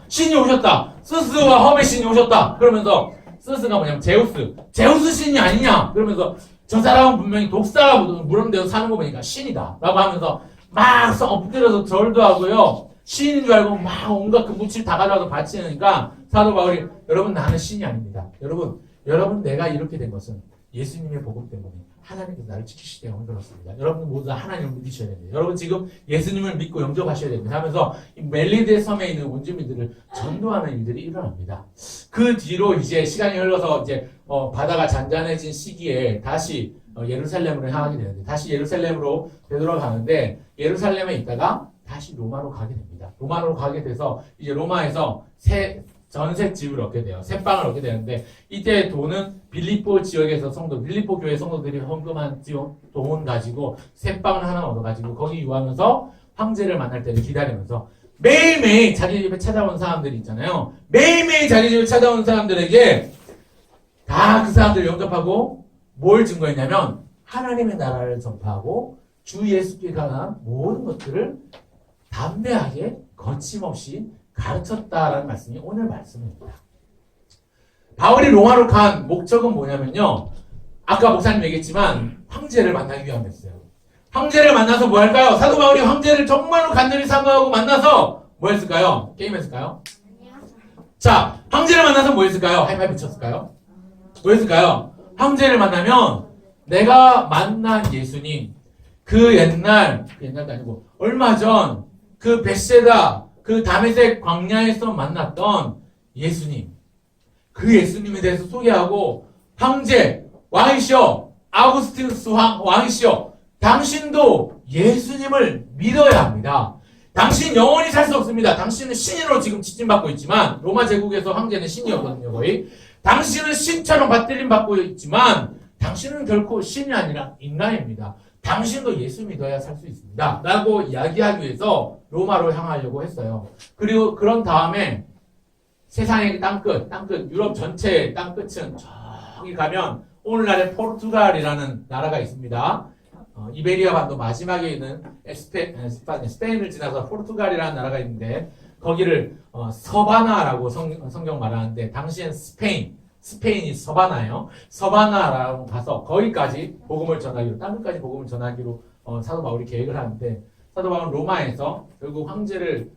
D: 스스와 험의 신이 오셨다. 그러면서 스스가 뭐냐면 제우스 신이 아니냐. 그러면서 저 사람은 분명히 독사가 물은 데서 사는 거 보니까 신이다 라고 하면서 막 엎드려서 절도 하고요. 신인 줄 알고 막 온갖 그 무치를 다 가져와서 바치니까 사도 바울이 여러분 나는 신이 아닙니다. 여러분 내가 이렇게 된 것은 예수님의 복음 때문에 하나님께서 나를 지키시기 때문에 그렇습니다. 여러분 모두 다 하나님을 믿으셔야 됩니다. 여러분 지금 예수님을 믿고 영접하셔야 됩니다. 하면서 이 멜리데 섬에 있는 원주민들을 전도하는 일들이 일어납니다. 그 뒤로 이제 시간이 흘러서 이제 바다가 잔잔해진 시기에 다시 예루살렘으로 향하게 되는데 다시 예루살렘으로 되돌아가는데 예루살렘에 있다가 다시 로마로 가게 됩니다. 로마로 가게 돼서 이제 로마에서 전세 집을 얻게 돼요. 새 빵을 얻게 되는데 이때 돈은 빌립보 지역에서 빌립보 교회 성도들이 헌금한 돈 가지고 새 빵을 하나 얻어가지고 거기 유하면서 황제를 만날 때를 기다리면서 매일매일 자기 집에 찾아온 사람들이 있잖아요. 매일매일 자기 집에 찾아온 사람들에게 다 그 사람들을 영접하고 뭘 증거했냐면 하나님의 나라를 전파하고 주 예수께 관한 모든 것들을 담대하게 거침없이 가르쳤다라는 말씀이 오늘 말씀입니다. 바울이 로마로 간 목적은 뭐냐면요. 아까 목사님 얘기했지만 황제를 만나기 위함이었어요. 황제를 만나서 뭐 할까요? 사도 바울이 황제를 정말로 간절히 사모하고 만나서 뭐 했을까요? 게임했을까요? 자, 황제를 만나서 뭐 했을까요? 하이파이브 쳤을까요? 뭐 했을까요? 황제를 만나면 내가 만난 예수님 그 옛날도 아니고 얼마 전 그 벳세다 그 다메섹 광야에서 만났던 예수님 그 예수님에 대해서 소개하고 황제 왕이시여 아우구스티누스 왕이시여 당신도 예수님을 믿어야 합니다. 당신 영원히 살 수 없습니다. 당신은 신으로 지금 지침받고 있지만 로마 제국에서 황제는 신이었거든요. 거의 당신은 신처럼 받들림 받고 있지만 당신은 결코 신이 아니라 인간입니다. 당신도 예수 믿어야 살 수 있습니다. 라고 이야기하기 위해서 로마로 향하려고 했어요. 그리고 그런 다음에 세상의 땅끝, 유럽 전체의 땅끝은 저기 가면 오늘날의 포르투갈이라는 나라가 있습니다. 이베리아 반도 마지막에 있는 스페인을 지나서 포르투갈이라는 나라가 있는데 거기를 서바나라고 성경 말하는데 당시엔 스페인이 서바나예요. 서바나라고 가서 거기까지 복음을 전하기로 땅끝까지 복음을 전하기로 사도 바울이 계획을 하는데 사도 바울은 로마에서 결국 황제를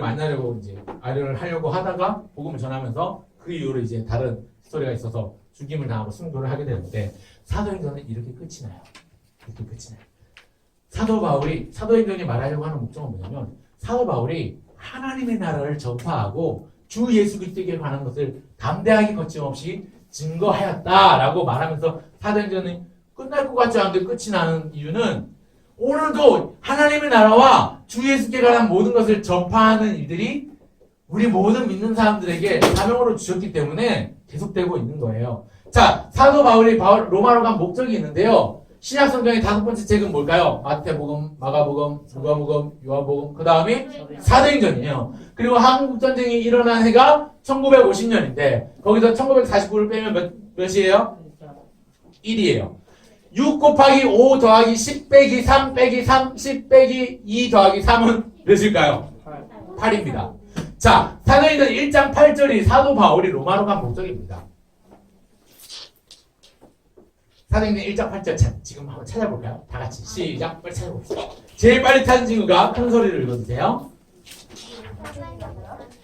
D: 만나려고 이제 아련을 하려고 하다가 복음을 전하면서 그 이후로 이제 다른 스토리가 있어서 죽임을 당하고 승도를 하게 되는데 사도행전은 이렇게 끝이 나요. 사도행전이 말하려고 하는 목적은 뭐냐면 사도 바울이 하나님의 나라를 전파하고 주 예수 그리스도에 관한 것을 담대하게 거침없이 증거하였다라고 말하면서 사도행전이 끝날 것 같지 않은데 끝이 나는 이유는 오늘도 하나님의 나라와 주 예수께 관한 모든 것을 전파하는 일들이 우리 모든 믿는 사람들에게 사명으로 주셨기 때문에 계속되고 있는 거예요. 자, 사도 바울이 로마로 간 목적이 있는데요. 신약 성경의 5번째 책은 뭘까요? 마태복음, 마가복음, 누가복음, 요한복음, 그 다음이 사도행전이에요. 그리고 한국전쟁이 일어난 해가 1950년인데 거기서 1949를 빼면 몇이에요? 1이에요. 6 곱하기 5 더하기 10 빼기 3 빼기 3 10 빼기 2 더하기 3은 몇일까요? 8입니다. 자, 사도행전 1장 8절이 사도 바울이 로마로 간 목적입니다. 사도행전 1장 8절 지금 한번 찾아볼까요? 다 같이 시작. 빨리 찾아봅시다. 제일 빨리 찾은 친구가 큰 소리를 읽어주세요.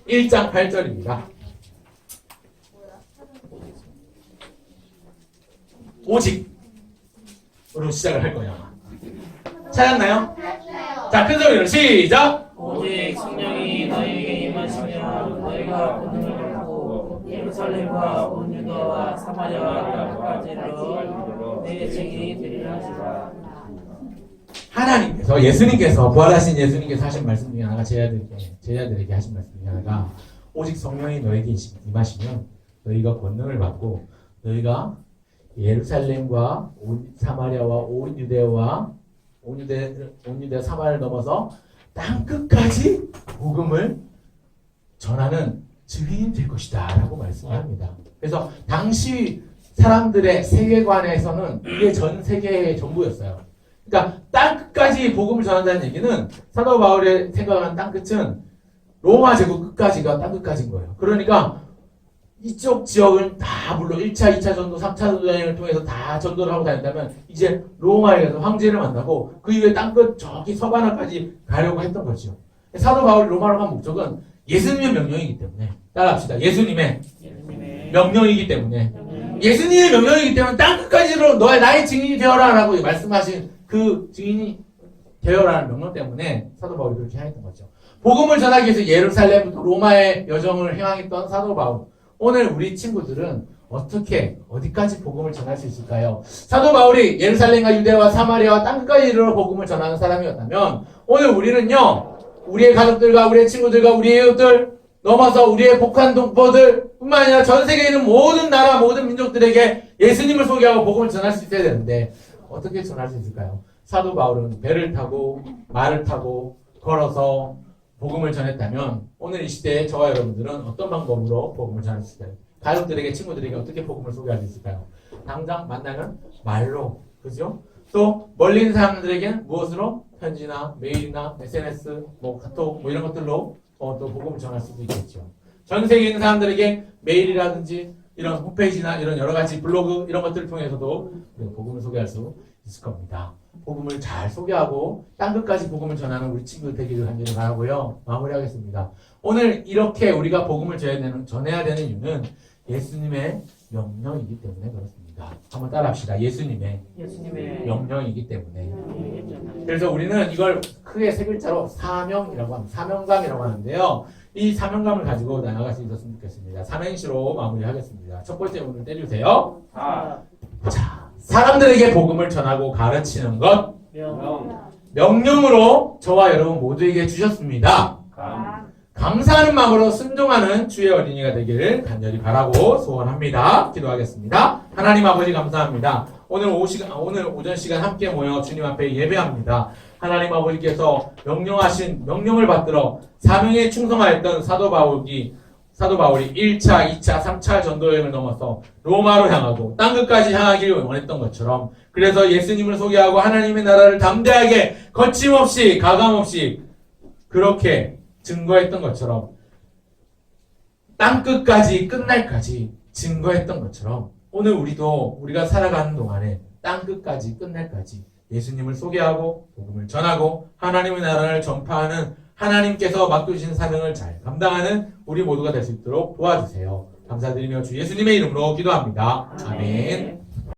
D: 1장 8절입니다. 오직으로 시작을 할 거예요. 찾았나요? 자, 큰 소리로 시작.
C: 오직 성령이 너희에게 임하시며 너희가 권능을 받고 예루살렘과 온 유다와 사마리아와 땅까지로 내 증인이 되리라 하시라.
D: 하나님께서 예수님께서 부활하신 예수님께서 하신 말씀 중에 하나가 제자들에게 하신 말씀 중에 하나가 오직 성령이 너에게 임하시면 너희가 권능을 받고 너희가 예루살렘과 온 사마리아와 온 유대와 온 유대 사마리아를 넘어서 땅 끝까지 복음을 전하는 증인이 될 것이다 라고 말씀합니다. 그래서 당시 사람들의 세계관에서는 이게 전 세계의 전부였어요. 그러니까 땅 끝까지 복음을 전한다는 얘기는 사도 바울의 생각하는 땅 끝은 로마 제국 끝까지가 땅 끝까지인 거예요. 그러니까 이쪽 지역은 다 물론 1차, 2차 전도, 3차 전도 여행을 통해서 다 전도를 하고 다닌다면 이제 로마에 가서 황제를 만나고 그 이후에 땅끝 저기 서바나까지 가려고 했던 거죠. 사도 바울이 로마로 간 목적은 예수님의 명령이기 때문에 따라합시다. 예수님의 명령이기 때문에 예수님의 명령이기 때문에 땅 끝까지로 나의 증인이 되어라 라고 말씀하신 그 증인이 되어라는 명령 때문에 사도 바울이 그렇게 행했던 거죠. 복음을 전하기 위해서 예루살렘부터 로마의 여정을 행했던 사도 바울. 오늘 우리 친구들은 어디까지 복음을 전할 수 있을까요? 사도 바울이 예루살렘과 유대와 사마리아와 땅끝까지 이르러 복음을 전하는 사람이었다면 오늘 우리는요, 우리의 가족들과 우리의 친구들과 우리의 이웃들 넘어서 우리의 북한 동포들 뿐만 아니라 전 세계에 있는 모든 나라 모든 민족들에게 예수님을 소개하고 복음을 전할 수 있어야 되는데 어떻게 전할 수 있을까요? 사도 바울은 배를 타고 말을 타고 걸어서 복음을 전했다면 오늘 이 시대에 저와 여러분들은 어떤 방법으로 복음을 전할 수 있을까요? 가족들에게 친구들에게 어떻게 복음을 소개할 수 있을까요? 당장 만나면 말로, 그죠? 또 멀리 있는 사람들에게는 무엇으로? 편지나 메일이나 SNS, 카톡 이런 것들로 또 복음을 전할 수도 있겠죠. 전 세계에 있는 사람들에게 메일이라든지 이런 홈페이지나 이런 여러 가지 블로그 이런 것들을 통해서도 복음을 소개할 수 있을 겁니다. 복음을 잘 소개하고 땅끝까지 복음을 전하는 우리 친구들 되기를 간절히 바라고요. 마무리하겠습니다. 오늘 이렇게 우리가 복음을 전해야 되는 이유는 예수님의 명령이기 때문에 그렇습니다. 한번 따라합시다. 예수님의 명령이기 때문에. 그래서 우리는 이걸 크게 세 글자로 사명이라고 합니다. 사명감이라고 하는데요. 이 사명감을 가지고 나아갈 수 있었으면 좋겠습니다. 삼행시로 마무리하겠습니다. 첫 번째 문을 때려주세요. 자, 사람들에게 복음을 전하고 가르치는 것 명령으로 저와 여러분 모두에게 주셨습니다. 감사하는 마음으로 순종하는 주의 어린이가 되기를 간절히 바라고 소원합니다. 기도하겠습니다. 하나님 아버지 감사합니다. 오늘 오전 시간 함께 모여 주님 앞에 예배합니다. 하나님 아버지께서 명령하신 명령을 받들어 사명에 충성하였던 사도 바울이 1차, 2차, 3차 전도여행을 넘어서 로마로 향하고 땅끝까지 향하기를 원했던 것처럼 그래서 예수님을 소개하고 하나님의 나라를 담대하게 거침없이 가감없이 그렇게 증거했던 것처럼 땅끝까지 끝날까지 증거했던 것처럼 오늘 우리가 살아가는 동안에 땅끝까지 끝날까지 예수님을 소개하고 복음을 전하고 하나님의 나라를 전파하는 하나님께서 맡겨주신 사명을 잘 감당하는 우리 모두가 될 수 있도록 도와주세요. 감사드리며 주 예수님의 이름으로 기도합니다. 아멘.